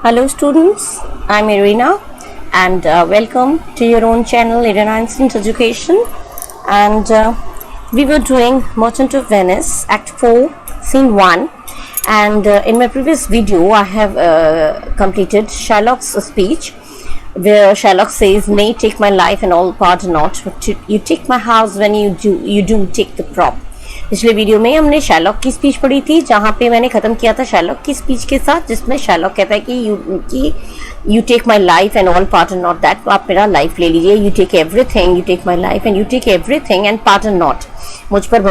Hello students, I'm Irina and welcome to your own channel Irina Instant Education, and we were doing Merchant of Venice Act 4 Scene 1, and in my previous video I have completed Shylock's speech where Shylock says, "Nay, take my life and all part not, but you take my house when you do take the prop." पिछले video में हमने Sherlock की speech पढ़ी थी, जहाँ पे मैंने ख़त्म किया था शैलॉक की स्पीच के साथ, जिसमें शैलॉक कहता है कि you take my life and all part and not that, तो आप मेरा लाइफ ले लीजिए, you take everything, you take my life and you take everything and part and not, मुझ पर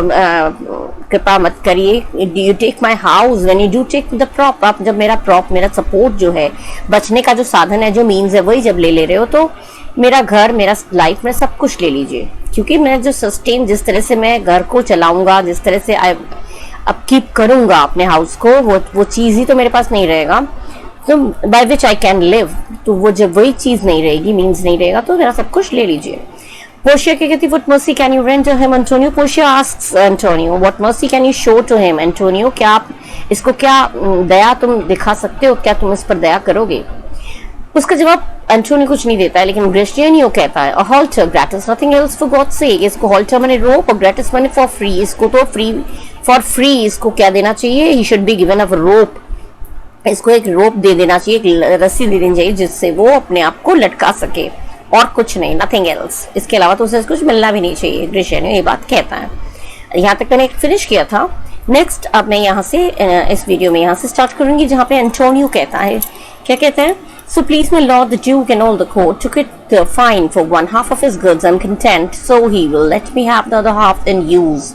कृपा मत करिए, you take my house when you do take the prop, आप जब मेरा प्रॉप, मेरा सपोर्ट जो है, बचने का जो साधन है, जो मीन्स है, वही जब ले रहे हो तो मेरा घर, मेरा लाइफ में सब कुछ ले लीजिए, क्योंकि मैं जो सस्टेन, जिस तरह से मैं घर को चलाऊंगा, जिस तरह से अपकीप करूंगा अपने हाउस को, वो चीज़ ही तो मेरे पास नहीं रहेगा, तो by which I can live, तो वो जब वही चीज़ नहीं रहेगी, मीन्स नहीं रहेगा, तो मेरा सब कुछ ले लीजिए। पोर्शिया क्या कहती, what mercy can you render him Antonio? Portia asks Antonio, what mercy can you show to him Antonio? क्या आप इसको, क्या दया तुम दिखा सकते हो, क्या तुम इस पर दया करोगे? उसका जवाब एंटोनियो कुछ नहीं देता है, लेकिन ग्रेस्टियनियो कहता है, a halter gratis nothing else for God's sake. इसको हॉल्टर माने रोप और ग्रेटिस माने फॉर फ्री, इसको तो फॉर फ्री इसको क्या देना चाहिए? He should be given a rope, इसको एक रोप दे देना चाहिए, एक रस्सी दे देनी चाहिए जिससे वो अपने आप को लटका सके, और कुछ नहीं, नथिंग एल्स, इसके अलावा तो उसे कुछ मिलना भी नहीं चाहिए। ग्रेस्टियनियो ये बात कहता है। यहाँ तक मैंने फिनिश किया था। नेक्स्ट अब मैं यहाँ से इस वीडियो में यहाँ से स्टार्ट करूंगी, जहाँ पे एंटोनियो कहता है, क्या कहता है? So please my lord the duke and all the court took it the fine for one half of his goods. I'm content, so he will let me have the other half in use.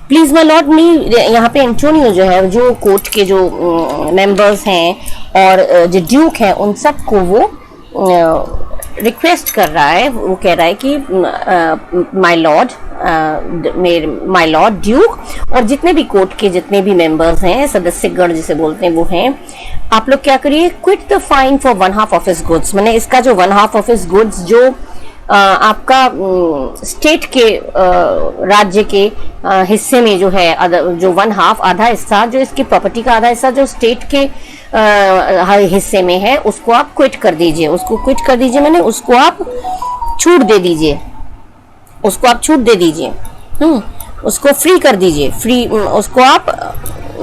Please my lord नहीं, यहाँ पे Antonio जो है, जो court के जो members हैं और जो ड्यूक हैं, उन सबको वो रिक्वेस्ट कर रहा है, वो कह रहा है कि माय लॉर्ड ड्यूक और जितने भी कोर्ट के जितने भी मेंबर्स हैं, सदस्यगण जिसे बोलते हैं, वो हैं, आप लोग क्या करिए, quit the fine for one half of his goods, मैंने इसका जो one half of his goods जो आपका स्टेट के राज्य के हिस्से में जो है, जो वन हाफ, आधा हिस्सा, जो इसकी प्रॉपर्टी का आधा हिस्सा जो स्टेट के हिस्से में है, उसको आप क्विट कर दीजिए, उसको क्विट कर दीजिए, मैंने उसको आप छूट दे दीजिए, उसको आप छूट दे दीजिए, उसको फ्री कर दीजिए, फ्री, उसको आप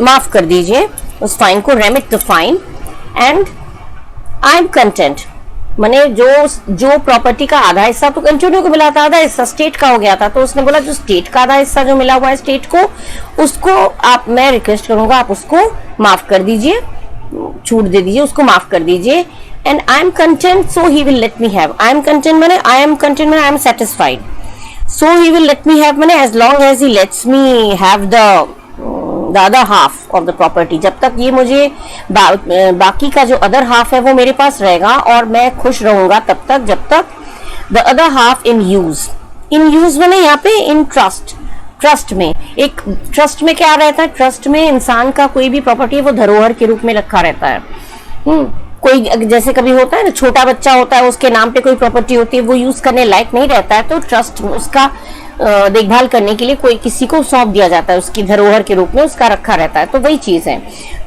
माफ कर दीजिए, उस फाइन को, remit the fine, and I am content, मैंने जो प्रॉपर्टी का आधा हिस्सा तो एंटोनियो को मिला था, आधा हिस्सा स्टेट का हो गया था, तो उसने बोला जो स्टेट का आधा हिस्सा जो मिला हुआ है स्टेट को, उसको आप, मैं रिक्वेस्ट करूंगा आप उसको माफ कर दीजिए, छूट दे दीजिए, उसको माफ कर दीजिए, and I am content so he will let me have, I am content मैंने I am satisfied, so he will let me have मैंने as long as he lets me have the other half of the property, जब तक ये मुझे बाकी का जो other half है वो मेरे पास रहेगा और मैं खुश रहूंगा तब तक, जब तक the other half in use मैंने यहाँ पे इन ट्रस्ट में, एक ट्रस्ट में क्या रहता है, ट्रस्ट में इंसान का कोई भी प्रॉपर्टी है वो धरोहर के रूप में रखा रहता है। कोई जैसे कभी होता है ना, छोटा बच्चा होता है, उसके नाम पे कोई प्रॉपर्टी होती है, वो यूज करने लायक नहीं रहता है, तो ट्रस्ट उसका देखभाल करने के लिए कोई किसी को सौंप दिया जाता है, उसकी धरोहर के रूप में उसका रखा रहता है, तो वही चीज है।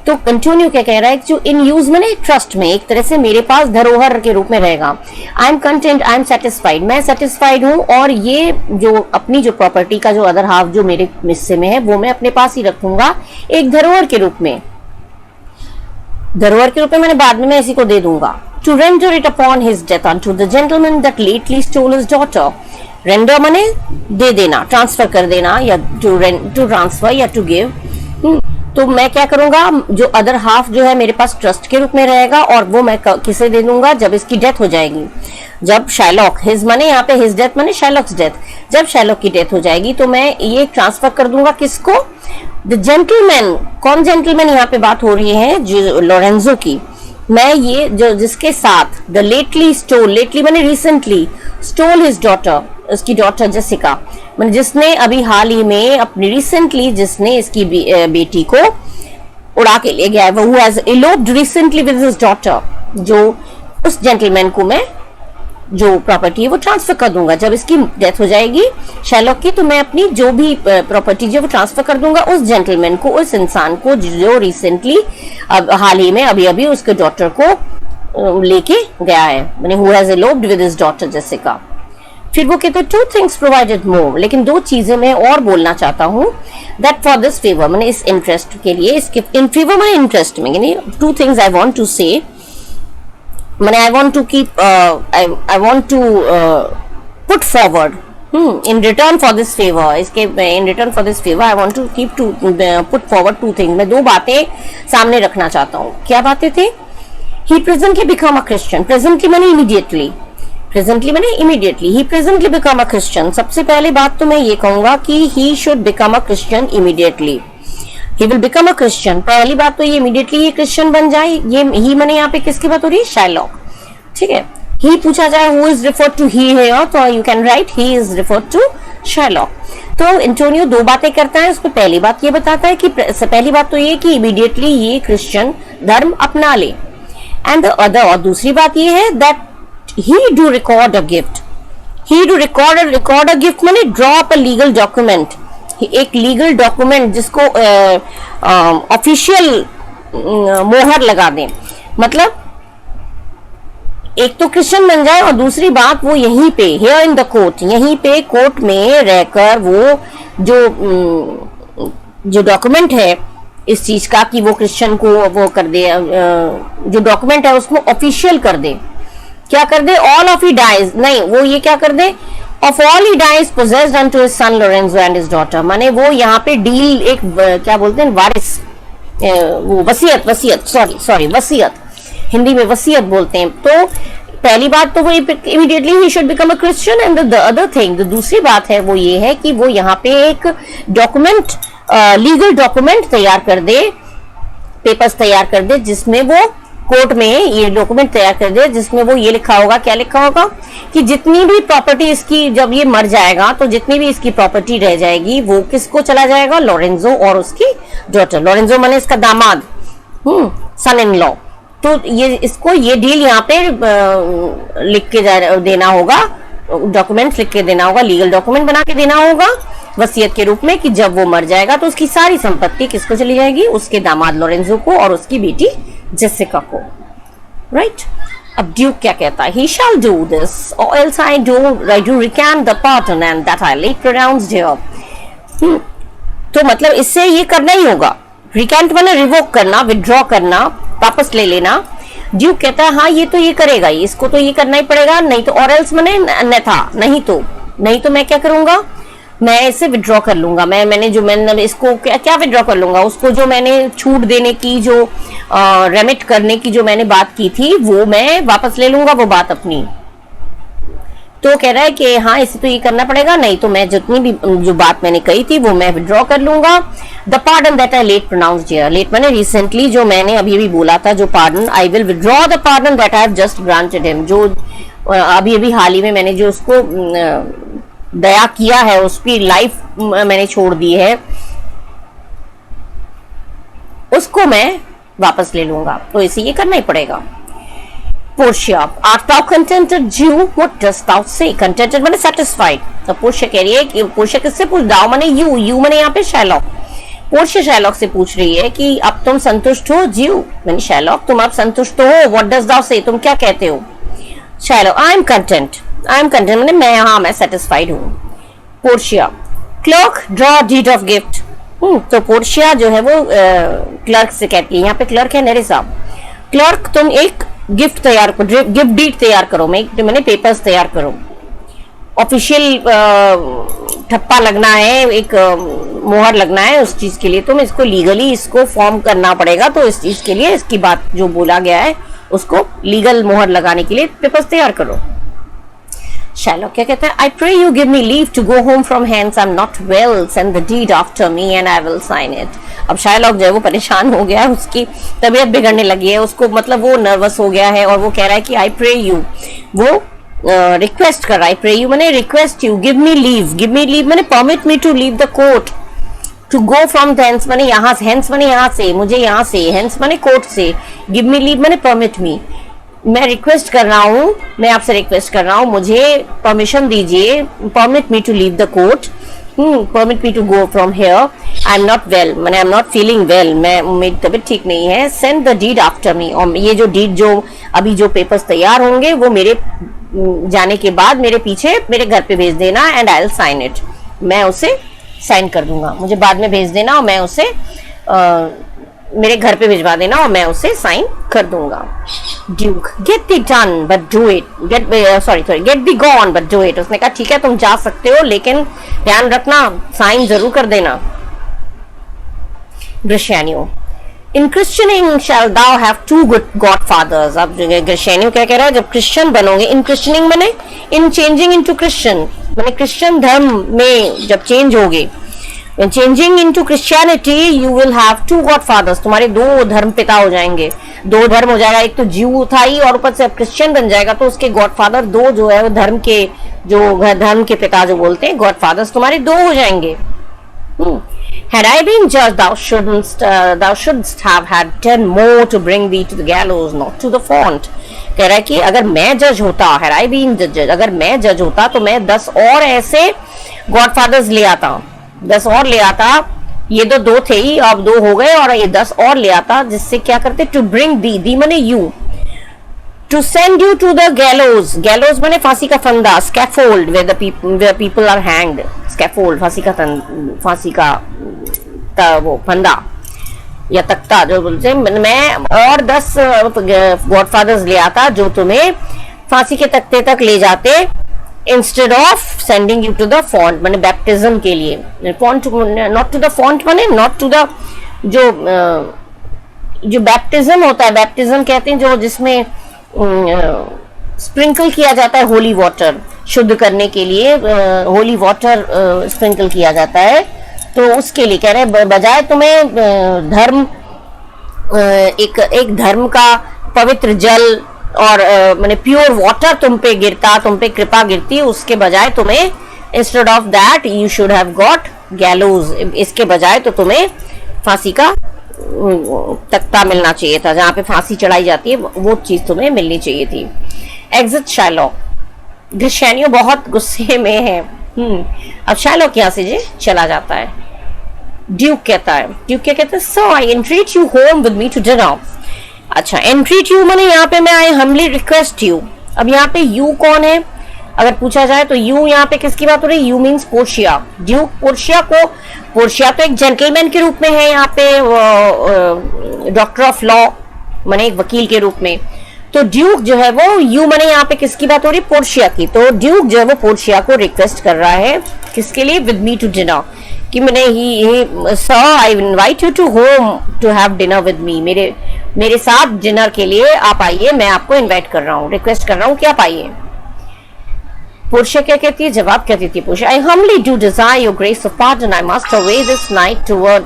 तो एंटोनियो क्या कह रहा है, जो इन यूज में, ट्रस्ट में, एक तरह से मेरे पास धरोहर के रूप में रहेगा। आई am content, I am satisfied, मैं सेटिस्फाइड हूँ, और ये जो अपनी जो प्रॉपर्टी का जो अदर हाफ जो मेरे हिस्से में है, वो मैं अपने पास ही रखूंगा, एक धरोहर के रूप में, धरोहर के रूप में, मैंने बाद में मैं इसी को दे दूंगा। To render it upon his death unto the gentleman that lately stole his daughter, render माने दे देना, ट्रांसफर कर देना, या टू ट्रांसफर या टू गिव, तो मैं क्या करूंगा, जो अदर हाफ जो है मेरे पास ट्रस्ट के रूप में रहेगा, और वो मैं किसे दे दूंगा, जब इसकी डेथ हो जाएगी, जब शाइलॉक, हिज माने यहाँ पे हिज डेथ माने शाइलॉक्स डेथ, जब शाइलॉक की डेथ हो जाएगी तो मैं ये ट्रांसफर कर दूंगा किसको, द जेंटलमैन। कौन जेंटलमैन यहाँ पे बात हो रही है, जो लोरेंजो की, मैं ये जो जिसके साथ द लेटली स्टोल, लेटली माने रिसेंटली, स्टोल हिज डॉटर, उसकी डॉटर जेसिका, मतलब जिसने अभी हाल ही में अपनी रिसेंटली, जिसने इसकी बेटी को उड़ा के ले गया है, वो has eloped recently with his daughter, जो उस जेंटलमैन को मैं जो प्रॉपर्टी है वो ट्रांसफर कर दूंगा। जब इसकी डेथ हो जाएगी शैलॉक की, तो मैं अपनी जो भी प्रॉपर्टी जो वो ट्रांसफर कर दूंगा उस जेंटलमैन को, उस इंसान को जो रिसेंटली हाल ही में अभी अभी उसके डॉटर को लेके गया है, माने who has eloped with his daughter Jessica. फिर वो कहते हैं 2 things provided more, लेकिन 2 चीजें मैं और बोलना चाहता हूँ, that for this favor, मैंने इस इंटरेस्ट के लिए, इसके इन फेवर मैंने इंटरेस्ट में, यानी 2 things I want to say, मैंने I want to keep I want to put forward in return for this favor, इसके in return for this favor I want to keep to put forward 2 things, मैं 2 बातें सामने रखना चाहता हूँ। क्या बातें थे? He presently become a Christian, presently मैंने immediately, प्रेजेंटली मैंने immediately, he presently become a Christian. सबसे पहले बात तो मैं ये कहूंगा कि he should become a Christian immediately, he will become a Christian. पहली बात तो ये इमीडिएटली ये क्रिश्चियन बन जाए। ये ही मैंने यहाँ पे किसकी बात हो रही है? शाइलॉक, ठीक है। ही पूछा जाए who is referred to he है, तो you can write he is referred to Shylock. तो एंटोनियो 2 बातें करता है, उसमें पहली बात ये बताता है कि पहली बात तो ये कि इमीडिएटली ये क्रिश्चियन धर्म अपना ले, एंड द अदर, और दूसरी बात ये है that he do record a gift, he do record a gift माने draw up a legal document, एक लीगल डॉक्यूमेंट जिसको ऑफिशियल मोहर लगा दें। मतलब एक तो क्रिश्चियन बन जाए, और दूसरी बात वो यहीं पे here in the court, यहीं पे कोर्ट में रहकर वो जो डॉक्यूमेंट है इस चीज का कि वो क्रिश्चियन को वो कर दे, जो डॉक्यूमेंट है उसको ऑफिशियल कर दे। क्या कर दे? ऑल ऑफ ही डाइज, नहीं, वो ये क्या कर दे? Of all he dies possessed unto his son Lorenzo and his daughter, माने वो यहाँ पे डील एक क्या बोलते हैं, वारिस, वो वसीयत वसीयत, हिंदी में वसीयत बोलते हैं। तो पहली बात तो वो immediately he should become a Christian, and the other thing, दूसरी बात है वो ये है कि वो यहाँ पे एक डॉक्यूमेंट, लीगल डॉक्यूमेंट तैयार कर दे, पेपर्स तैयार कर दे, जिसमें वो कोर्ट में ये डॉक्यूमेंट तैयार कर दे, जिसमें वो ये लिखा होगा, क्या लिखा होगा कि जितनी भी प्रॉपर्टी इसकी, जब ये मर जाएगा तो जितनी भी इसकी प्रॉपर्टी रह जाएगी वो किसको चला जाएगा? लोरेंजो और उसकी डॉटर। लोरेंजो माने इसका दामाद, सन इन लॉ। तो ये इसको ये डील यहाँ पे लिख के देना होगा, डॉक्यूमेंट लिख के देना होगा, लीगल डॉक्यूमेंट बना के देना होगा वसीयत के रूप में, कि जब वो मर जाएगा तो उसकी सारी संपत्ति किसको चली जाएगी? उसके दामाद लोरेंजो को और उसकी बेटी जेसिका को, राइट। अब ड्यूक क्या कहता है? He shall do this, or else I do recant the pardon and that I late pronounced here. तो मतलब इससे ये करना ही होगा, रिकैंट माने रिवोक करना, विड्रॉ करना, वापस ले लेना। ड्यूक कहता है हाँ ये तो ये करेगा ही, इसको तो ये करना ही पड़ेगा, नहीं तो, और एल्स माने अन्यथा, नहीं तो मैं क्या करूंगा? मैं इसे विड्रॉ कर लूंगा। मैंने इसको क्या विड्रॉ कर लूंगा? उसको जो मैंने छूट देने की, जो रेमिट करने की जो मैंने बात की थी, वो मैं वापस ले लूंगा, वो बात अपनी। तो कह रहा है कि हाँ इसे तो ये करना पड़ेगा, नहीं तो मैं जितनी भी जो बात मैंने कही थी वो मैं विड्रॉ कर लूंगा। The pardon that I late pronounced here, late मैंने रिसेंटली जो मैंने अभी बोला था, जो pardon, I will withdraw the pardon that I have just granted him, जो अभी हाल ही में मैंने जो उसको दया किया है, उसकी लाइफ मैंने छोड़ दी है, उसको मैं वापस ले लूंगा। तो इसे ये करना ही पड़ेगा। Portia, art thou contented Jew, what dost thou say? Contented माने satisfied। तो पोर्शिया कह रही है कि पोर्शिया किससे पूछ, दाओ माने यू माने यहाँ पे शैलॉक। पोर्शिया शैलॉक से पूछ रही है कि अब तुम संतुष्ट हो? जीव माने शैलॉक, तुम अब संतुष्ट हो? what dost thou say, तुम क्या कहते हो? शैलॉक, I am content माने मैं satisfied हूँ। Portia, clerk draw deed of gift. तो पोर्शिया जो है वो क्लर्क से कहती है, यहाँ पे क्लर्क है नेरे साहब, क्लर्क तुम एक गिफ्ट तैयार करो, गिफ्ट डीड तैयार करो, मैंने पेपर्स तैयार करो, ऑफिशियल ठप्पा लगना है, एक मोहर लगना है उस चीज के लिए, तुम इसको लीगली इसको फॉर्म करना पड़ेगा। तो इस चीज के लिए इसकी बात जो बोला गया है उसको लीगल मोहर लगाने के लिए पेपर्स तैयार करो। Shylock क्या कहता है? I pray you give me leave to go home from hence. I'm not well. Send the deed after me and I will sign it. अब शायलॉक जो है वो परेशान हो गया है, उसकी तबीयत बिगड़ने लगी है, उसको मतलब वो नर्वस हो गया है और वो कह रहा है कि I pray you, वो रिक्वेस्ट कर रहा है। I pray you मैंने request you, give me leave मैंने permit me to leave the court, to go from thence मैंने यहाँ से, hence मैंने यहाँ से, मुझे यहाँ से, hence मैंने कोर्ट से, give me leave मैंने permit me मैं रिक्वेस्ट कर रहा हूँ, मैं आपसे रिक्वेस्ट कर रहा हूँ, मुझे परमिशन दीजिए, permit me to leave the court, permit me to go from here, I am not well, मैंने I am not feeling well, मैं मेरी तबीयत ठीक नहीं है, send the deed after me, और ये जो डीड जो अभी जो पेपर्स तैयार होंगे वो मेरे जाने के बाद मेरे पीछे मेरे घर पे भेज देना, and I will sign it, मैं उसे साइन कर दूंगा, मुझे बाद में भेज देना और मैं उसे मेरे घर पे भिजवा देना और मैं उसे साइन कर दूंगा। Duke, get it done but do it, get the gone but do it. उसने कहा ठीक है तुम जा सकते हो लेकिन ध्यान रखना साइन जरूर कर देना। Gratiano, in christening shalt thou have two good godfathers. अब ग्रिशैनियो क्या कह रहा है, जब क्रिश्चियन बनोगे, इन क्रिश्चियनिंग मैंने इन चेंजिंग इनटू क्रिश्चियन, मैंने क्रिश्चियन धर्म में जब चेंज होगे, changing into Christianity you will have to god fathers, तुम्हारे दो धर्म पिता हो जाएंगे, दो धर्म हो जाएगा, एक तो जीव था ही और ऊपर से अब क्रिश्चियन बन जाएगा तो उसके गॉड फादर दो जो है वो धर्म के पिता जो बोलते हैं गॉड फादर्स तुम्हारे दो हो जाएंगे। Had I been judge, thou shouldst have had 10 more to bring thee to the gallows, not to the font. कह रहा है कि अगर मैं जज होता, had I been judge, अगर मैं जज होता तो मैं 10 और ऐसे गॉड फादर्स ले आता, 10 और ले आता, ये तो दो थे ही अब दो हो गए और ये 10 और ले आता, जिससे क्या करते, टू ब्रिंग दी मने you, to send you to the gallows, gallows मने फांसी का फंदा, scaffold where people are hanged, scaffold फांसी का वो फंदा या तख्ता जो बोलते हैं, मैं और 10 गॉडफादर्स ले आता जो तुम्हें फांसी के तख्ते तक ले जाते, instead of sending you to the font, मैंने बैप्टिज्म के लिए, font not to the font माने नॉट टू द जो बैप्टिज्म होता है, बैप्टिज्म कहते हैं जो जिसमें स्प्रिंकल किया जाता है होली वाटर, शुद्ध करने के लिए होली वाटर स्प्रिंकल किया जाता है, तो उसके लिए कह रहे बजाय तुम्हें धर्म एक धर्म का पवित्र जल और माने प्योर वाटर तुम पे गिरता, तुम पे कृपा गिरती, उसके बजाय तुम्हें instead of that you should have got गैलोज, इसके बजाय तो तुम्हें फांसी का तख्ता मिलना चाहिए था, जहां पे फांसी चढ़ाई जाती है वो चीज तुम्हें मिलनी चाहिए थी। एग्जिट शाइलॉक, ग्रिशैनियो बहुत गुस्से में है। अब शाइलॉक यहाँ से जी चला जाता है। ड्यूक कहता है, ड्यूक क्या कहता है, so I entreat you home with me to dinner. अच्छा, एंट्रीट यू माने यहाँ पे मैं आई हम्बली रिक्वेस्ट यू। अब यहाँ पे यू कौन है अगर पूछा जाए तो यू यहाँ पे किसकी बात हो रही है, you means Portia. Duke Portia तो एक जेंटलमैन के रूप में है यहाँ पे, डॉक्टर ऑफ लॉ माने एक वकील के रूप में, तो ड्यूक जो है वो यू माने यहाँ पे किसकी बात हो रही है, पोर्शिया की। तो ड्यूक जो है वो पोर्शिया को रिक्वेस्ट कर रहा है किसके लिए, विद मी टू डिनर, कि मैंने ही sir I invite you to home to have dinner with me, मेरे साथ डिनर के लिए आप आइए, मैं आपको इनवाइट कर रहा हूँ, रिक्वेस्ट कर रहा हूँ कि आप आइए। पोर्शिया क्या कहती है, जवाब क्या देती है Portia, I humbly do desire your grace of pardon, I must away this night toward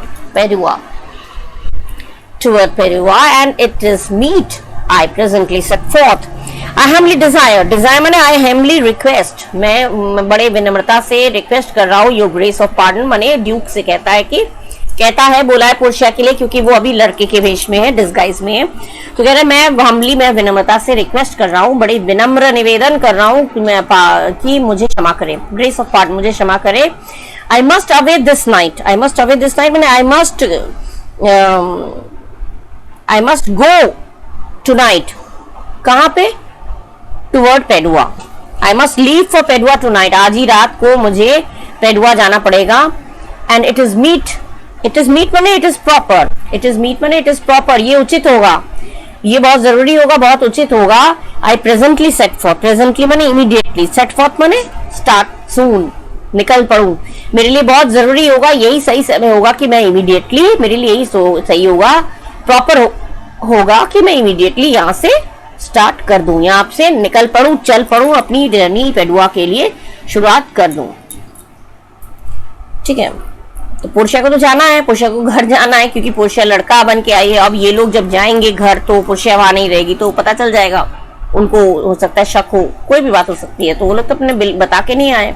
Padua and it is meet I presently set forth. I humbly desire माने I humbly request, मैं बड़े विनम्रता से रिक्वेस्ट कर रहा हूँ, your grace of pardon माने Duke से कहता है बोला है पोर्शिया के लिए, क्योंकि वो अभी लड़के के वेश में है, डिस्गाइज में है, तो कह रहा है मैं विनम्रता से रिक्वेस्ट कर रहा हूँ, बड़ी विनम्र निवेदन कर रहा हूँ कि मुझे क्षमा करे, ग्रेस ऑफ पार्डन मुझे क्षमा करे। I must away this night माने I must go tonight, कहाँ पे, toward Padua, I must leave for Padua tonight, आज ही रात को मुझे पेडुआ जाना पड़ेगा। एंड इट इज मीट माने इट इज प्रॉपर, ये उचित होगा, ये बहुत जरूरी होगा, बहुत उचित होगा। आई प्रेजेंटली सेट फॉर, प्रेजेंटली माने इमीडिएटली, सेट फॉर्थ माने स्टार्ट सून, निकल पड़ू, मेरे लिए बहुत जरूरी होगा, यही सही समय होगा कि मैं इमीडिएटली, मेरे लिए यही सही होगा, प्रॉपर होगा कि मैं इमीडिएटली यहाँ से स्टार्ट कर दूं, यहाँ से निकल पड़ूं, चल पड़ूं, अपनी जर्नी पेडुआ के लिए शुरुआत कर दूं। ठीक है, तो पोर्शिया को तो जाना है, पोर्शिया को घर जाना है, क्योंकि पोर्शिया लड़का बन के आई है। अब ये लोग जब जाएंगे घर तो पोर्शिया वहां नहीं रहेगी, तो पता चल जाएगा उनको, हो सकता है शक हो, कोई भी बात हो सकती है, तो वो लोग तो अपने बता के नहीं आए,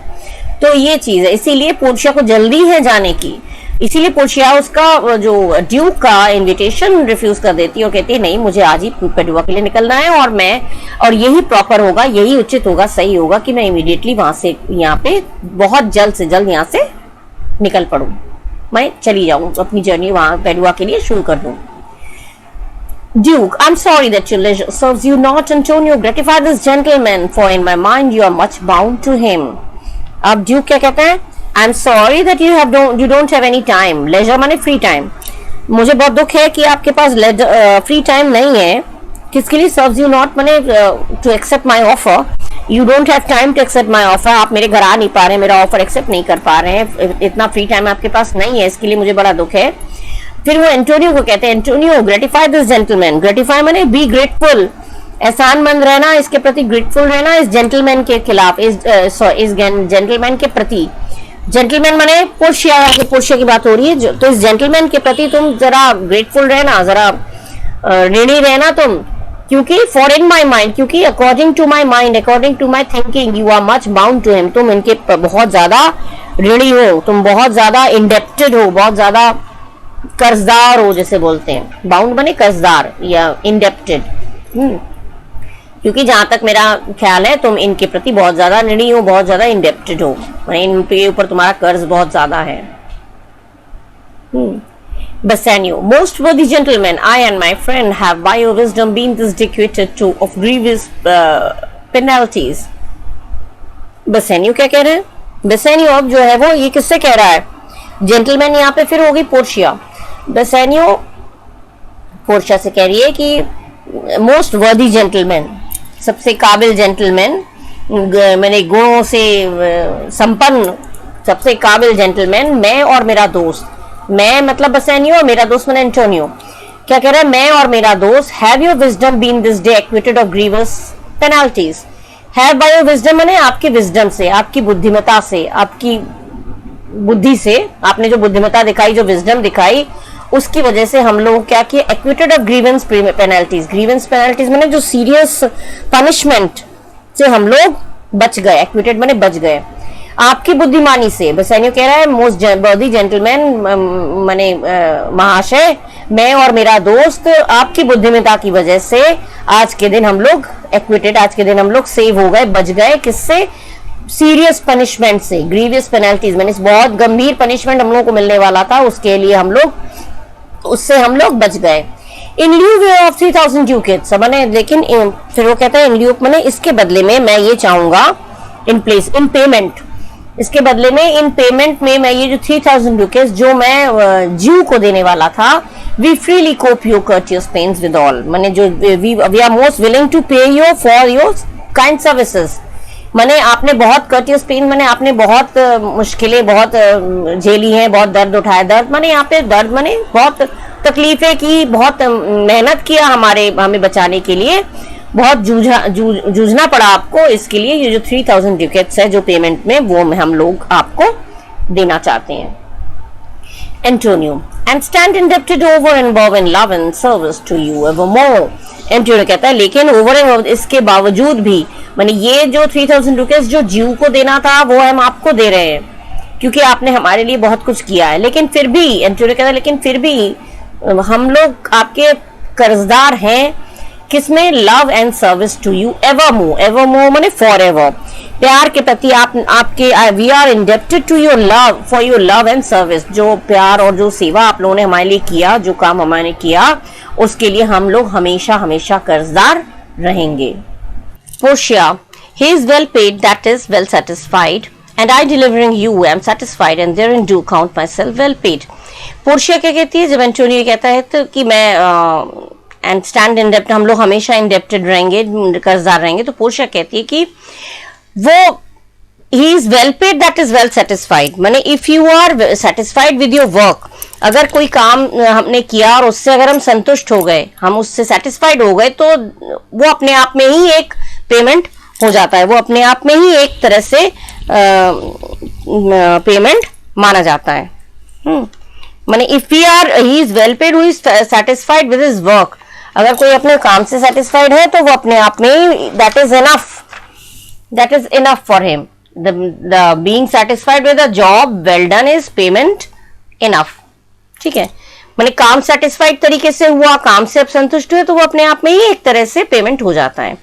तो ये चीज है, इसीलिए पोर्शिया को जल्दी है जाने की। इसीलिए पोर्शिया उसका जो ड्यूक का इनविटेशन रिफ्यूज कर देती है और कहती है नहीं, मुझे आज ही पेडुआ के लिए निकलना है और यही प्रॉपर होगा, यही उचित होगा, सही होगा कि मैं इमीडिएटली वहां से यहाँ पे बहुत जल्द से जल्द यहाँ से निकल पड़ूं, मैं चली जाऊं, अपनी जर्नी वहां पेडुआ के लिए शुरू कर दूं। Duke, I'm sorry that your leisure serves you not, Antonio. Gratify this gentleman, for in my mind you are much bound to him. अब ड्यूक क्या कहता है? I'm sorry that you don't have any time. Leisure माने free time. मुझे बहुत दुख है कि आपके पास free time नहीं है. किसके लिए? serves you not माने to accept my offer. You don't have time to accept my offer. आप मेरे घर आ नहीं पा रहे हैं, मेरा ऑफर एक्सेप्ट नहीं कर पा रहे हैं, इतना फ्री टाइम आपके पास नहीं है, इसके लिए मुझे बड़ा दुख है। फिर वो एंटोनियो को कहते हैं, Antonio gratify this gentleman. Gratify माने बी ग्रेटफुल, एहसानमंद रहना, इसके प्रति ग्रेटफुल रहना, इस जेंटलमैन के खिलाफ, इस जेंटलमैन के प्रति। जेंटलमैन माने पोर्शिया की बात हो रही है, तो इस जेंटलमैन के प्रति तुम जरा ग्रेटफुल रहना, जरा ऋणी रहना तुम, क्योंकि फॉर इन माई माइंड, क्योंकि according to my mind, according to my thinking, you are much bound to him, तुम इनके बहुत ज्यादा ऋणी हो, तुम बहुत ज्यादा इंडेप्टेड हो, बहुत ज्यादा कर्जदार हो, जैसे बोलते हैं। बाउंड बने कर्जदार या इंडेप्टेड, क्योंकि जहां तक मेरा ख्याल है तुम इनके प्रति बहुत ज्यादा ऋणी हो, बहुत ज्यादा इंडेप्टेड हो, इनके ऊपर तुम्हारा कर्ज बहुत ज्यादा है। Bassanio, most worthy gentlemen, I and my friend have by your wisdom been disquieted to of grievous penalties. Bassanio क्या कह रहे हैं? Bassanio अब जो है वो ये किससे कह रहा है? जेंटलमैन यहाँ पे फिर होगी पोर्शिया। Bassanio पोर्शिया से कह रही है कि मोस्ट वर्दी जेंटलमैन, सबसे काबिल जेंटलमैन, मैंने गुणों से संपन्न सबसे काबिल जेंटलमैन, मैं और मेरा दोस्त, मैं मतलब बसैनियो और मेरा दोस्त मैंने एंटोनियो, क्या कह रहा है? मैं और मेरा दोस्त, have your wisdom been this day acquitted of grievous penalties. Have by your wisdom माने आपकी विजडम से, आपकी बुद्धिमता से, आपकी बुद्धि से, आपने जो बुद्धिमता दिखाई, जो विजडम दिखाई, उसकी वजह से हम लोग क्या किए? Acquitted of grievance penalties. Grievance penalties माने जो सीरियस पनिशमेंट से हम लोग बच गए, एक्विटेड माने बच गए आपकी बुद्धिमानी से। बसैनियो कह रहा है मोस्ट वर्दी जेंटलमैन माने महाशय, मैं और मेरा दोस्त आपकी बुद्धिमता की वजह से आज के दिन हम लोग एक्विटेड, आज के दिन हम लोग सेव हो गए, बच गए। किससे? सीरियस पनिशमेंट से, ग्रीवियस पेनल्टीज माने बहुत गंभीर पनिशमेंट हम लोगों को मिलने वाला था, उसके लिए हम लोग, उससे हम लोग बच गए। इन ल्यू ऑफ 3000 ड्यूकेट्स माने, लेकिन फिर वो कहता है इन ल्यू माने इसके बदले में मैं ये चाहूंगा, इन प्लेस, इन पेमेंट, इसके बदले में, इन पेमेंट में मैं ये जो 3000 ड्यूकेट्स जो मैं ज्यू को देने वाला था, we freely cope your courteous pains with all, माने जो we are most willing to pay you for your kind services. माने आपने बहुत कर्टियस पेन, माने आपने बहुत मुश्किलें बहुत झेली हैं, बहुत दर्द उठाया, दर्द माने यहाँ पे दर्द माने बहुत तकलीफें की, बहुत मेहनत किया हमें बचाने के लिए, बहुत जूझना पड़ा आपको, इसके लिए ये जो 3000 ड्यूकेट्स है जो पेमेंट में, वो हम लोग आपको देना चाहते हैं। Antonio, and stand indebted over and above in love and service to you evermore. Antonio कहता है लेकिन ओवर एंड इसके बावजूद भी, माने ये जो 3000 रुपीज जो ज्यू को देना था वो हम आपको दे रहे हैं, क्योंकि आपने हमारे लिए बहुत कुछ किया है, लेकिन फिर भी, एंटोनियो कहता है लेकिन फिर भी हम लोग आपके कर्जदार हैं। किसमें? Love and service to you evermore. Evermore माने फॉर एवर, प्यार के प्रति आपके we are indebted to your love, for your love and service. जो प्यार और जो सेवा आप लोगों ने हमारे लिए किया, जो काम हमारे किया, उसके लिए हम लोग हमेशा हमेशा कर्जदार रहेंगे। Portia, he is well paid, that is well satisfied, and I delivering you am satisfied and therein do count myself well paid. Portia क्या कहती है जब एंटोनियो कहता है तो कि मैं एंड स्टैंड इंडेप्ट, हम लोग हमेशा इंडेप्टेड रहेंगे, कर्जदार रहेंगे, तो पोर्शिया कहती है कि वो he is well paid, that is well satisfied, माने if you are satisfied with your work, अगर कोई काम हमने किया और उससे अगर हम संतुष्ट हो गए, हम उससे सेटिस्फाइड हो गए, तो वो अपने आप में ही एक पेमेंट हो जाता है, वो अपने आप में ही एक तरह से पेमेंट माना जाता है। माने if we are, he is well paid, who is satisfied with his work, अगर कोई अपने काम से सेटिस्फाइड है तो वो अपने आप में ही, that is enough for him. The being satisfied with a job well done is payment enough, ठीक है, मैंने काम सेटिस्फाइड तरीके से हुआ, काम से आप संतुष्ट हुए, तो वो अपने आप में ही एक तरह से पेमेंट हो जाता है।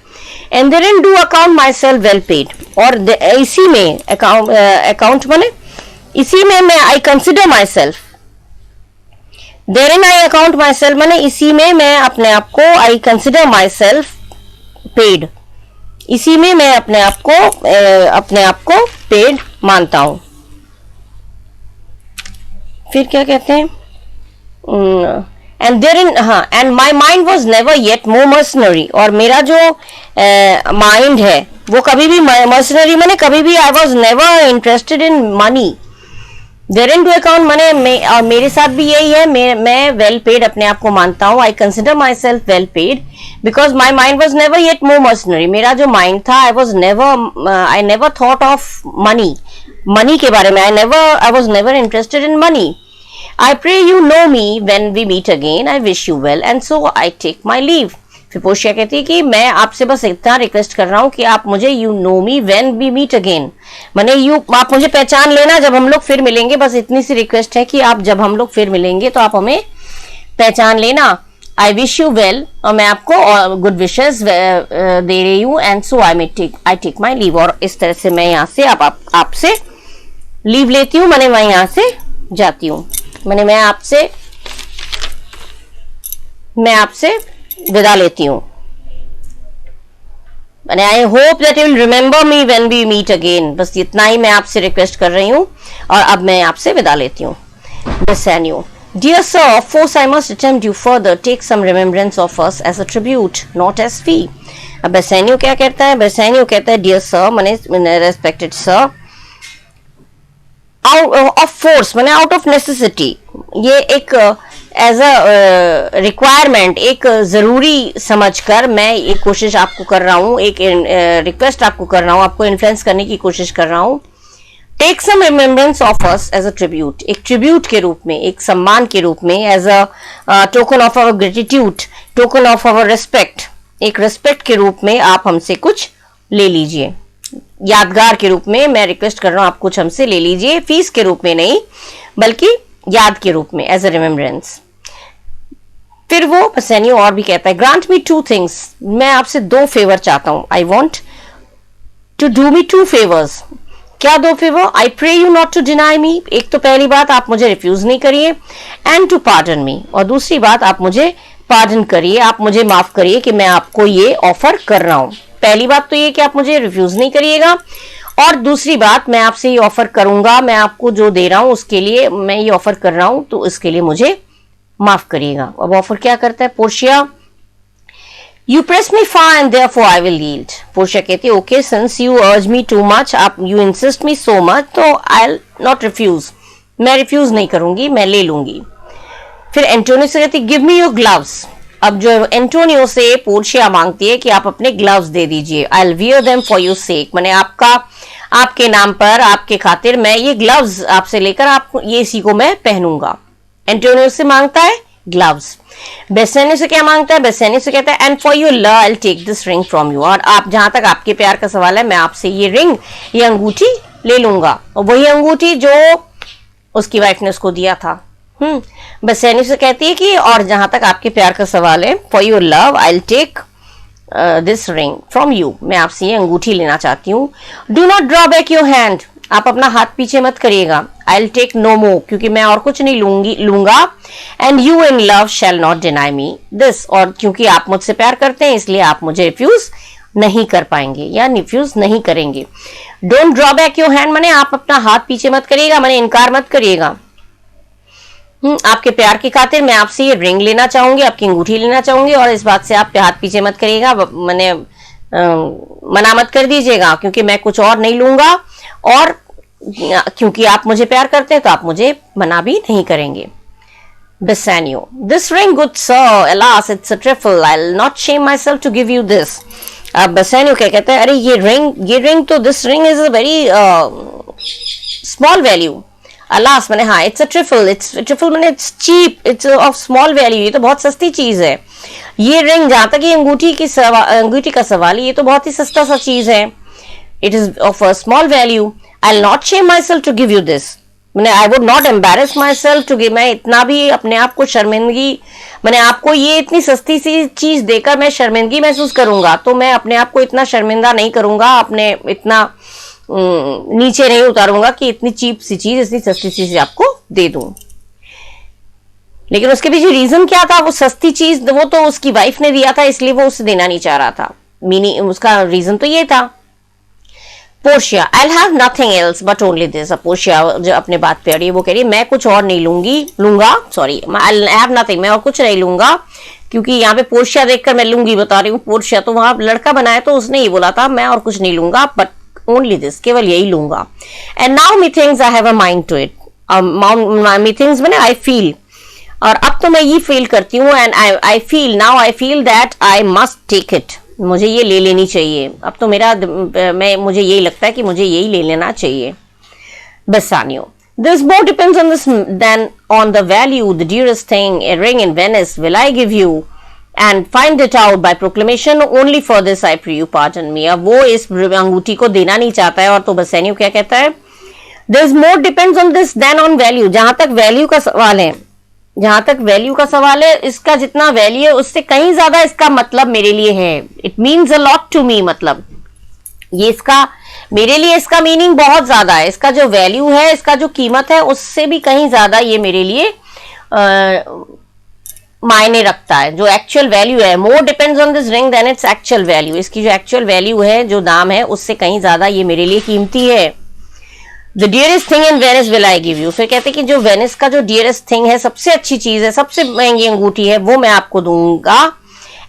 And then do account myself well paid, और इसी में अकाउंट माने इसी में मैं I consider myself, therein I account myself माने इसी में मैं अपने आप को, I consider myself paid, इसी में मैं अपने आप को पेड मानता हूं। फिर क्या कहते हैं, एंड देर इन, हाँ, and my mind was never yet more mercenary, और मेरा जो माइंड है वो कभी भी मर्सनरी माने कभी भी I was never interested in money. Therein to account माने मेरे साथ भी यही है, मैं वेल पेड अपने आप को मानता हूँ, आई consider myself well paid because my mind was never yet more mercenary, मेरा जो माइंड था I never thought of money के बारे में, आई was never interested in money. I pray you know me when we meet again. I wish you well and so I take my leave. फिर Portia कहती है कि मैं आपसे बस इतना रिक्वेस्ट कर रहा हूँ कि आप मुझे you know me when we meet again, माने आप मुझे पहचान लेना जब हम लोग फिर मिलेंगे, बस इतनी सी रिक्वेस्ट है कि आप जब हम लोग फिर मिलेंगे तो आप हमें पहचान लेना। I wish you well, और मैं आपको गुड विशेस दे रही हूँ, and so I take my leave, और इस तरह से मैं यहाँ से आपसे लीव लेती हूँ, माने मैं यहाँ से जाती हूँ, मैंने मैं आपसे विदा लेती हूं। मैंने I hope that you will remember me when we meet again, बस इतना ही मैं आपसे रिक्वेस्ट कर रही हूं, और अब मैं आपसे विदा लेती हूं। Bassanio, dear sir, of course I must attempt you further, take some remembrance of us as a tribute not as fee. अब बेसेनियो क्या कहता है, बेसेनियो कहता है डियर सर माने रेस्पेक्टेड सर, ऑफ फोर्स माने आउट ऑफ नेसेसिटी, ये एक एज अ रिक्वायरमेंट, एक जरूरी समझकर मैं एक कोशिश आपको कर रहा हूँ, एक रिक्वेस्ट आपको कर रहा हूँ, आपको इन्फ्लुएंस करने की कोशिश कर रहा हूँ। Take some remembrance of us as a tribute, एक ट्रिब्यूट के रूप में, एक सम्मान के रूप में, as a token of our gratitude, token of our respect, एक रिस्पेक्ट के रूप में आप हमसे कुछ ले लीजिए, यादगार के रूप में मैं रिक्वेस्ट कर रहा हूं, आप कुछ हमसे ले लीजिए, फीस के रूप में नहीं बल्कि याद के रूप में, एज अ रिमेम्बरेंस। फिर वो बेसेनियो और भी कहता है, ग्रांट मी 2 थिंग्स, मैं आपसे 2 फेवर चाहता हूं, I want to do me 2 favours. क्या 2 favour, I pray you not to deny me, एक तो पहली बात आप मुझे रिफ्यूज नहीं करिए, एंड टू पार्डन मी, और दूसरी बात आप मुझे पार्डन करिए, आप मुझे माफ करिए कि मैं आपको ये ऑफर कर रहा हूं। पहली बात तो ये कि आप मुझे रिफ्यूज नहीं करिएगा, और दूसरी बात मैं आपसे ये ऑफर करूंगा, मैं आपको जो दे रहा हूं उसके लिए मैं ये ऑफर कर रहा हूं, तो इसके लिए मुझे माफ करिएगा। अब ऑफर क्या करता है Portia, you press me far and therefore I will yield. Portia कहती है ओके, सिंस यू अर्ज मी टू मच, आप you insist me so much, तो आई विल नॉट रिफ्यूज, मैं रिफ्यूज नहीं करूंगी, मैं ले लूंगी। फिर एंटोनियो से कहती गिव मी योर ग्लव्स, अब जो एंटोनियो से पोर्शिया मांगती है कि आप अपने ग्लव्स दे दीजिए, I will wear them for your sake, माने आपके नाम पर, आपके खातिर मैं ये ग्लव्स आपसे लेकर आप ये इसी को मैं पहनूंगा। एंटोनियो से मांगता है ग्लव्स। बेसेनियो से क्या मांगता है, बेसेनियो से कहता है and for your love I will take this ring from you, और आप जहां तक आपके प्यार का सवाल है मैं आपसे ये रिंग, ये अंगूठी ले लूंगा, और वही अंगूठी जो उसकी वाइफ ने उसको दिया था। बेसेनियो से कहती है कि और जहां तक आपके प्यार का सवाल है, for your love I will take this ring from you, मैं आपसे ये अंगूठी लेना चाहती हूँ। Do not draw back your hand, आप अपना हाथ पीछे मत करिएगा। I will take no more, क्योंकि मैं और कुछ नहीं लूंगा। And you in love shall not deny me this, और क्योंकि आप मुझसे प्यार करते हैं इसलिए आप मुझे रिफ्यूज नहीं कर पाएंगे या रिफ्यूज नहीं करेंगे। Don't draw back your hand माने आप अपना हाथ पीछे मत करिएगा, माने इनकार मत करिएगा। आपके प्यार की खातिर मैं आपसे ये रिंग लेना चाहूंगी, आपकी अंगूठी लेना चाहूंगी, और इस बात से आप हाथ पीछे मत करिएगा, मैंने मना मत कर दीजिएगा, क्योंकि मैं कुछ और नहीं लूंगा, और क्योंकि आप मुझे प्यार करते हैं तो आप मुझे मना भी नहीं करेंगे। Bassanio, this ring good sir, alas it's a trifle, I'll not shame myself to give you this। अब बेसेनियो क्या कहता है, अरे ये रिंग तो this ring is a very small value. Alas मैंने हाँ, इट्स अ ट्रिफल मैंने it's cheap, it's of small value, ये तो बहुत सस्ती चीज है। ये रिंग, जहां तक ये अंगूठी का सवाल, ये तो बहुत ही सस्ता सा चीज है। It is of a small value, I will not shame myself to give you this. मैंने I would not embarrass myself to give, मैं इतना भी अपने आप को शर्मिंदगी, मैंने आपको ये इतनी सस्ती सी चीज देकर मैं शर्मिंदगी महसूस करूंगा, तो मैं अपने आप को इतना शर्मिंदा नहीं करूंगा, अपने इतना नीचे नहीं उतारूंगा कि इतनी चीप सी चीज, इतनी सस्ती चीज आपको दे दूं। लेकिन उसके पीछे रीजन क्या था? वो सस्ती चीज वो तो उसकी वाइफ ने दिया था, इसलिए वो उसे देना नहीं चाह रहा था। मीनिंग उसका रीजन तो ये था। Portia, I have nothing else but only this. Portia जो अपने बात पे अड़ी, वो कह रही है मैं कुछ और नहीं लूंगा, सॉरी, आई हैव नथिंग, मैं और कुछ नहीं लूंगा, क्योंकि यहाँ पे पोर्शिया देखकर मैं लूंगी बता रही हूँ। पोर्शिया तो वहां लड़का बनाया तो उसने ही बोला था मैं और कुछ नहीं लूंगा, बट ओनली दिस, केवल यही लूंगा। And now methinks I have a mind to it. Methinks मैंने आई फील, और अब तो मैं ये फील करती हूँ, and I feel now, I feel that I must take it, मुझे ये ले लेनी चाहिए। अब तो मुझे यही लगता है कि मुझे यही ले लेना चाहिए। Bassanio, this more depends on this than on the value, the dearest thing, a ring in Venice, will I give you and find it out by proclamation, only for this I pray you pardon me। अब वो इस अंगूठी को देना नहीं चाहता है, और तो बसानियो क्या कहता है? This more depends on this than on value। जहां तक वैल्यू का सवाल है, जहां तक वैल्यू का सवाल है, इसका जितना वैल्यू है उससे कहीं ज्यादा इसका मतलब मेरे लिए है। It means a lot to me, मतलब ये इसका मेरे लिए इसका मीनिंग बहुत ज्यादा है। इसका जो वैल्यू है, इसका जो कीमत है, उससे भी कहीं ज्यादा ये मेरे लिए मायने रखता है। जो एक्चुअल वैल्यू है, more depends on this ring then it's actual value, इसकी जो एक्चुअल वैल्यू है, जो दाम है, उससे कहीं ज्यादा ये मेरे लिए कीमती है। The dearest thing in Venice will I give you, फिर कहते हैं कि जो वेनिस का जो डियरेस्ट थिंग है, सबसे अच्छी चीज है, सबसे महंगी अंगूठी है, वो मैं आपको दूंगा।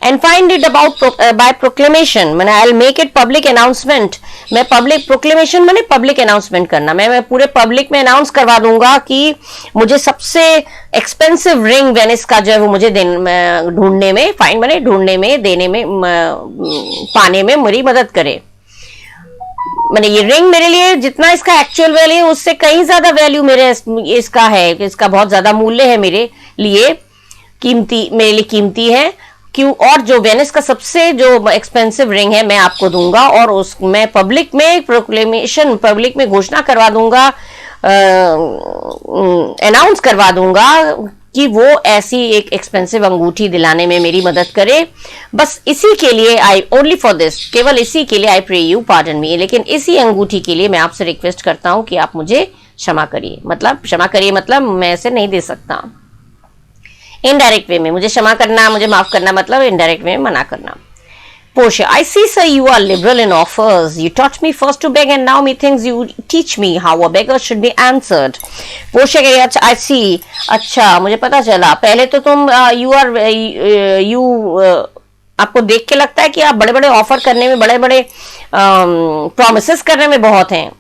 And find it about by proclamation, मैंने I will make it public announcement. मैं पब्लिक प्रोक्लेमेशन मैंने पब्लिक अनाउंसमेंट करना, मैं पूरे पब्लिक में अनाउंस करवा दूंगा कि मुझे सबसे एक्सपेंसिव रिंग वेनिस का जो है वो मुझे ढूंढने में, फाइंड मैंने ढूंढने में, देने में, पाने में मेरी मदद करे। मैंने ये रिंग मेरे लिए जितना इसका एक्चुअल वैल्यू है, उससे कहीं ज्यादा वैल्यू मेरे इसका है, इसका बहुत ज्यादा मूल्य है मेरे लिए, कीमती, मेरे लिए कीमती है। क्यों? और जो वेनिस का सबसे जो एक्सपेंसिव रिंग है मैं आपको दूंगा, और उस मैं पब्लिक में प्रोक्लेमेशन, पब्लिक में घोषणा करवा दूंगा, अनाउंस करवा दूंगा कि वो ऐसी एक एक्सपेंसिव अंगूठी दिलाने में मेरी मदद करे। बस इसी के लिए आई ओनली फॉर दिस, केवल इसी के लिए I pray you pardon me, लेकिन इसी अंगूठी के लिए मैं आपसे रिक्वेस्ट करता हूं कि आप मुझे क्षमा करिए। मतलब क्षमा करिए मतलब मैं इसे नहीं दे सकता। इनडायरेक्ट वे में मुझे क्षमा करना, मुझे माफ करना, मतलब इनडायरेक्ट वे में मना करना। Portia, I see, sir, you are liberal in offers. You taught me first to beg, and now methinks you teach me how a beggar should be answered. Portia कह रही, अच्छा, I see, अच्छा, मुझे पता चला। पहले तो तुम आपको देख के लगता है कि आप बड़े बड़े ऑफर करने में, बड़े बड़े प्रोमिसेस करने में बहुत हैं।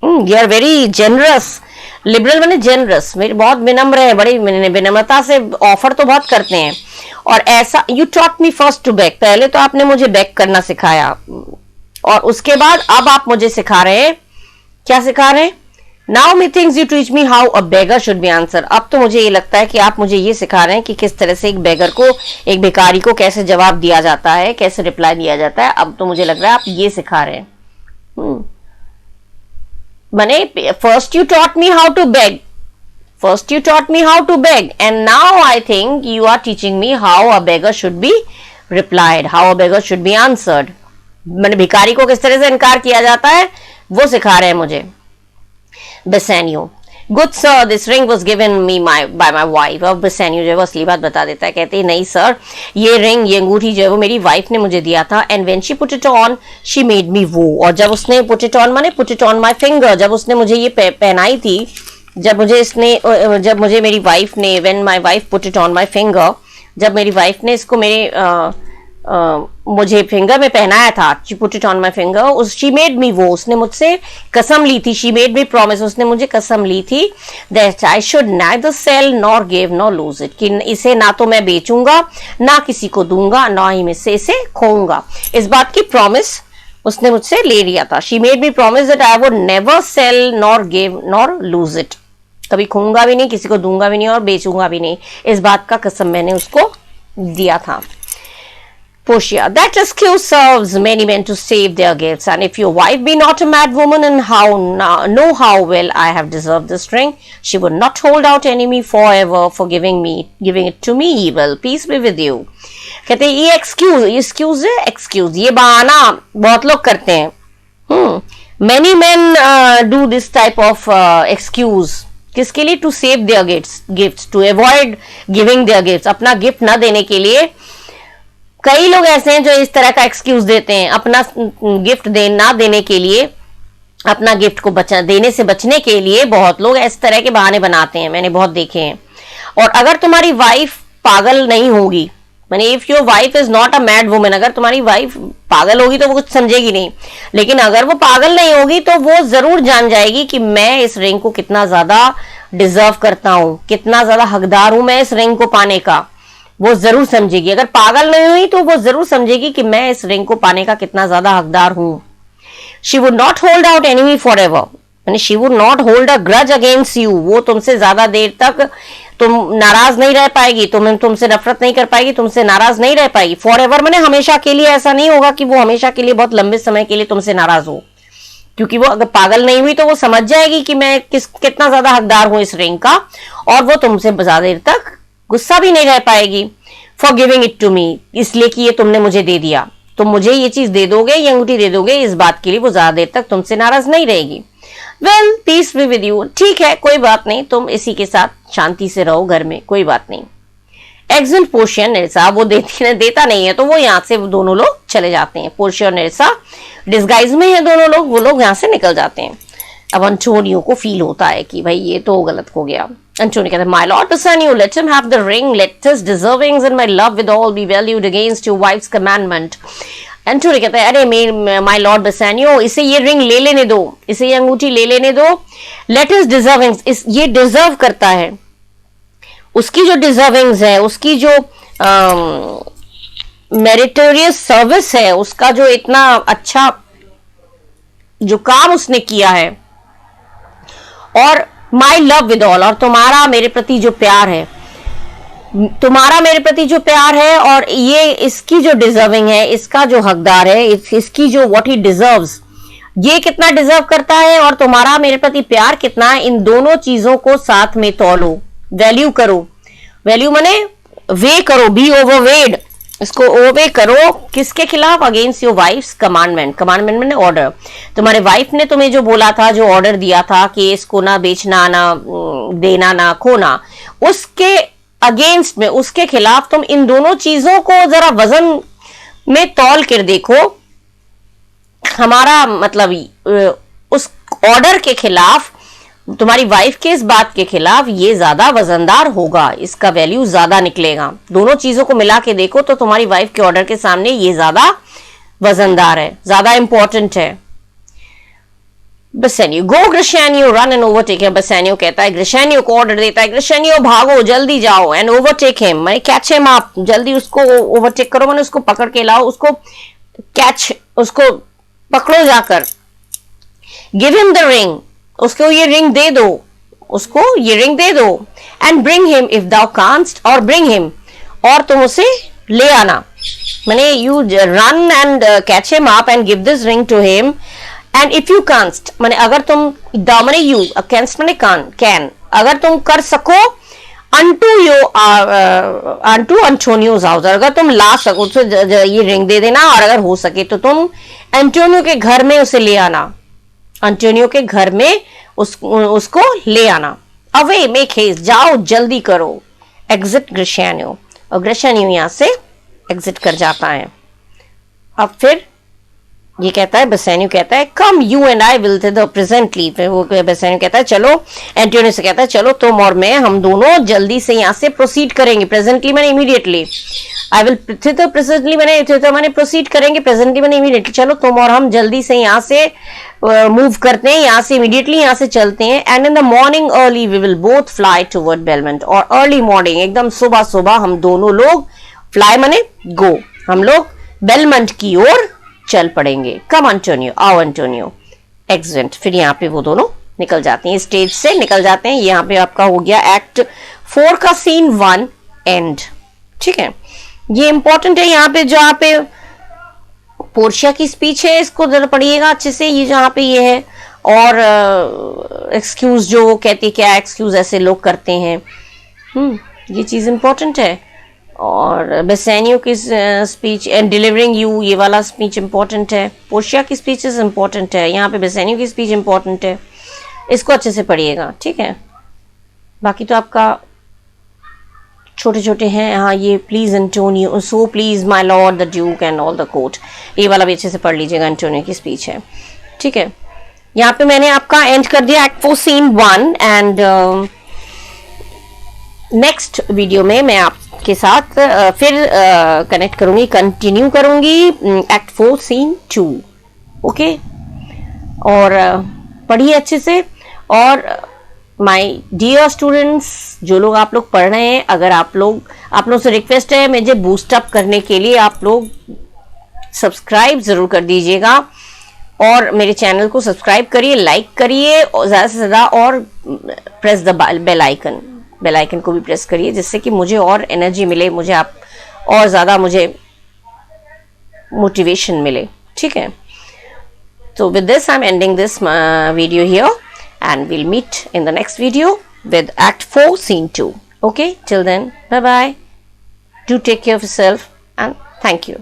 You are very generous. Liberal मैंने जेनरस, मेरी बहुत विनम्र है, बड़ी विनम्रता से ऑफर तो बहुत करते हैं। और ऐसा, you taught me first to beg, पहले तो आपने मुझे बेग करना सिखाया, और उसके बाद अब आप मुझे सिखा रहे हैं, क्या सिखा रहे हैं? Now me thinks you teach me how a beggar should be answer. अब तो मुझे ये लगता है कि आप मुझे ये सिखा रहे हैं कि किस तरह से एक बेगर को, एक भिखारी को कैसे जवाब दिया जाता है, कैसे रिप्लाई दिया जाता है। अब तो मुझे लग रहा है आप ये सिखा रहे हैं। Mane, first you taught me how to beg. First you taught me how to beg, and now I think you are teaching me how a beggar should be replied, how a beggar should be answered. मैंने भिखारी को किस तरह से इनकार किया जाता है वो सिखा रहे हैं मुझे। Bassanio, good sir, this ring was given me by my wife। अब Bassanio जो है वो असली बात बता देता है, कहते हैं नहीं सर, ये रिंग, ये अंगूठी जो है वो मेरी वाइफ ने मुझे दिया था। And when she put it on, she made me woo। और जब उसने put it on माने put it on my finger, जब उसने मुझे ये पहनाई थी, जब मुझे मेरी वाइफ ने, when my wife put it on my finger, जब मेरी वाइफ ने इसको मुझे फिंगर में पहनाया था, she put it on my finger, she made me वो, उसने मुझसे कसम ली थी, she made me promise, उसने मुझे कसम ली थी that I should neither sell nor give nor lose it, कि इसे ना तो मैं बेचूंगा, ना किसी को दूंगा, ना ही मैं इसे खोऊंगा। इस बात की प्रॉमिस उसने मुझसे ले लिया था। she made me promise that I would never sell nor give nor lose it, कभी खोऊंगा भी नहीं, किसी को दूंगा भी नहीं और बेचूंगा भी नहीं, इस बात का कसम मैंने उसको दिया था। Portia, that excuse serves many men to save their gifts, and if your wife be not a mad woman and know how well I have deserved this ring, she would not hold out enemy forever for giving it to me. Well, peace be with you. कहते हैं ये excuse है, excuse, ये बहाना बहुत लोग करते हैं. Many men do this type of excuse. किसके लिए? To save their gifts, to avoid giving their gifts, अपना गिफ्ट ना देने के लिए. कई लोग ऐसे हैं जो इस तरह का एक्सक्यूज देते हैं अपना गिफ्ट ना देने के लिए, अपना गिफ्ट को देने से बचने के लिए बहुत लोग इस तरह के बहाने बनाते हैं, मैंने बहुत देखे हैं. और अगर तुम्हारी वाइफ पागल नहीं होगी, माने if your wife is not a mad woman, अगर तुम्हारी वाइफ पागल होगी तो वो कुछ समझेगी नहीं, लेकिन अगर वो पागल नहीं होगी तो वो जरूर जान जाएगी कि मैं इस रिंग को कितना ज्यादा डिजर्व करता हूं, कितना ज्यादा हकदार हूं मैं इस रिंग को पाने का. वो जरूर समझेगी. अगर पागल नहीं हुई तो वो जरूर समझेगी कि मैं इस रिंग को पाने का कितना ज्यादा हकदार हूं. She would not hold out enemy for ever, यानी she would not hold a grudge against you. वो तुमसे ज्यादा देर तक तुम नाराज नहीं रह पाएगी, तुमसे नफरत नहीं कर पाएगी, तुमसे नाराज नहीं रह पाएगी. फॉर एवर मैंने हमेशा के लिए. ऐसा नहीं होगा कि वो हमेशा के लिए, बहुत लंबे समय के लिए तुमसे नाराज हो, क्योंकि वो अगर पागल नहीं हुई तो वो समझ जाएगी कि मैं कितना ज्यादा हकदार हूं इस रिंग का, और वो तुमसे ज्यादा देर तक गुस्सा भी नहीं रह पाएगी. For giving it to me, इसलिए कि ये तुमने मुझे दे दिया, तुम मुझे ये चीज दे दोगे, ये अंगूठी दे दोगे, इस बात के लिए वो ज्यादा देर तक तुमसे नाराज नहीं रहेगी. Well, peace be with you. ठीक है, कोई बात नहीं, तुम इसी के साथ शांति से रहो घर में, कोई बात नहीं. एक्सेंट पोर्शिया निरसा, वो देता नहीं है तो वो यहाँ से दोनों लोग चले जाते हैं. पोर्शिया और निरसा डिस्गाइज में है दोनों लोग, वो लोग यहाँ से निकल जाते हैं. अब अंटोनियो को फील होता है कि भाई ये तो गलत हो गया. Antonio कहता है, My Lord Bassanio, let him have the ring, let his deservings and my love with all be valued against your wife's commandment. Antonio कहता है, अरे my Lord Bassanio, इसे ये रिंग ले लेने दो, इसे ये अंगूठी ले लेने दो. Let his deservings, ये डिजर्व करता है, उसकी जो डिजर्विंग्स है, उसकी जो मेरिटोरियस सर्विस है, उसका जो इतना अच्छा जो काम उसने किया है, और माई लव विद ऑल, और तुम्हारा मेरे प्रति जो प्यार है, तुम्हारा मेरे प्रति जो प्यार है, और ये इसकी जो डिजर्विंग है, इसका जो हकदार है, इसकी जो व्हाट ही डिजर्व्स, ये कितना डिजर्व करता है, और तुम्हारा मेरे प्रति प्यार कितना है, इन दोनों चीजों को साथ में तौलो, वैल्यू करो. वैल्यू माने वे करो, बी ओवरवेड, इसको ओवे करो. किसके खिलाफ? Against your wife's commandment. Commandment मैंने ऑर्डर. तुम्हारे वाइफ ने तुम्हें जो बोला था, जो ऑर्डर दिया था कि इसको ना बेचना, ना देना, ना खोना, उसके अगेंस्ट में, उसके खिलाफ तुम इन दोनों चीजों को जरा वजन में तौल कर देखो. हमारा मतलब उस ऑर्डर के खिलाफ, तुम्हारी वाइफ के इस बात के खिलाफ ये ज्यादा वजनदार होगा, इसका वैल्यू ज्यादा निकलेगा. दोनों चीजों को मिला के देखो तो तुम्हारी वाइफ के ऑर्डर के सामने ये ज्यादा वजनदार है, ज्यादा इंपॉर्टेंट है. बसेनियो, गो ग्रिशेनियो, रन एंड ओवरटेक हिम. बसेनियो कहता है, ग्रिशेनियो को ऑर्डर देता है, ग्रिशेनियो भागो, जल्दी जाओ, एंड ओवरटेक हिम, मैं कैच हिम आप, जल्दी उसको ओवरटेक करो, मैंने उसको पकड़ के लाओ, उसको कैच, उसको पकड़ो जाकर. गिव हिम द रिंग, उसको ये रिंग दे दो, उसको ये रिंग दे दो. And bring him if thou canst, और ब्रिंग हिम, और तुम उसे ले आना. मैंने you run and catch him up and give this ring to him. And if you canst, मैंने अगर तुम, मैंने यू, कैंस्ट मैंने कैन, अगर तुम कर सको, अंटू अंटोनियोज हाउस, अगर तुम ला सको तो ये रिंग दे देना, और अगर हो सके तो तुम एंटोनियो के घर में उसे ले आना. एंटोनियो के घर में उसको ले आना. अवे, मेक हेस्ट, जाओ जल्दी करो. एग्जिट ग्रिशेनियो, और ग्रिशेनियो यहां से एग्जिट कर जाता है. अब फिर ये कहता है, बसेनियो कहता है, come you and I will thither presently. फिर वो बसेनियो कहता है, चलो, एंटोनियो से कहता है, चलो तुम और मैं, हम दोनों जल्दी से यहाँ से प्रोसीड करेंगे. प्रेजेंटली मैंने immediately, I will thither presently मैंने, थिथर मैंने प्रोसीड करेंगे, प्रेजेंटली मैंने इमीडिएटली. चलो तुम और हम जल्दी से यहाँ से मूव करते हैं, यहाँ से इमीडिएटली यहाँ से चलते हैं. And in the morning early we will both fly toward Belmont, और अर्ली मॉर्निंग, एकदम सुबह सुबह हम दोनों लोग, फ्लाई माने गो, हम लोग बेलमंट की ओर चल पड़ेंगे. कम एंटोनियो, आओ एंटोनियो. एक्सीलेंट. फिर यहाँ पे वो दोनों निकल जाते हैं, स्टेज से निकल जाते हैं. यहाँ पे आपका हो गया एक्ट 4 का सीन 1 एंड. ठीक है, ये इंपॉर्टेंट है यहाँ पे, जहाँ पे पोर्शिया की स्पीच है इसको जरा पढ़िएगा अच्छे से। ये जहाँ पे ये है, और एक्सक्यूज जो वो कहती, क्या एक्सक्यूज ऐसे लोग करते हैं, ये चीज़ इंपॉर्टेंट है। और बेसेनियो की स्पीच एंड डिलीवरिंग यू, ये वाला स्पीच इंपॉर्टेंट है। पोर्शिया की स्पीचेस इंपॉर्टेंट है, यहाँ पे बेसेनियो की स्पीच इंपॉर्टेंट है। इसको अच्छे से पढ़िएगा, ठीक है। बाकी तो आपका छोटे छोटे हैं। हाँ, ये please Antonio, so please my Lord the Duke and all the court, ये वाला भी अच्छे से पढ़ लीजिएगा, एंटोनियो की स्पीच है, ठीक है। यहाँ पे मैंने आपका एंड कर दिया act 4 scene 1 and next video में मैं आपके साथ फिर कनेक्ट करूंगी, कंटिन्यू करूंगी एक्ट 4 सीन 2, ओके। और पढ़िए अच्छे से। और माय डियर स्टूडेंट्स, जो लोग आप लोग पढ़ रहे हैं, अगर आप लोगों से रिक्वेस्ट है मुझे बूस्ट अप करने के लिए आप लोग सब्सक्राइब जरूर कर दीजिएगा, और मेरे चैनल को सब्सक्राइब करिए, लाइक करिए, और ज़्यादा से ज़्यादा, और प्रेस द बेल आइकन को भी प्रेस करिए, जिससे कि मुझे और एनर्जी मिले, मुझे आप और ज़्यादा मुझे मोटिवेशन मिले, ठीक है। So with this I'm ending this video here, and we'll meet in the next video with Act 4 Scene 2. Okay, till then, bye bye. Do take care of yourself and thank you.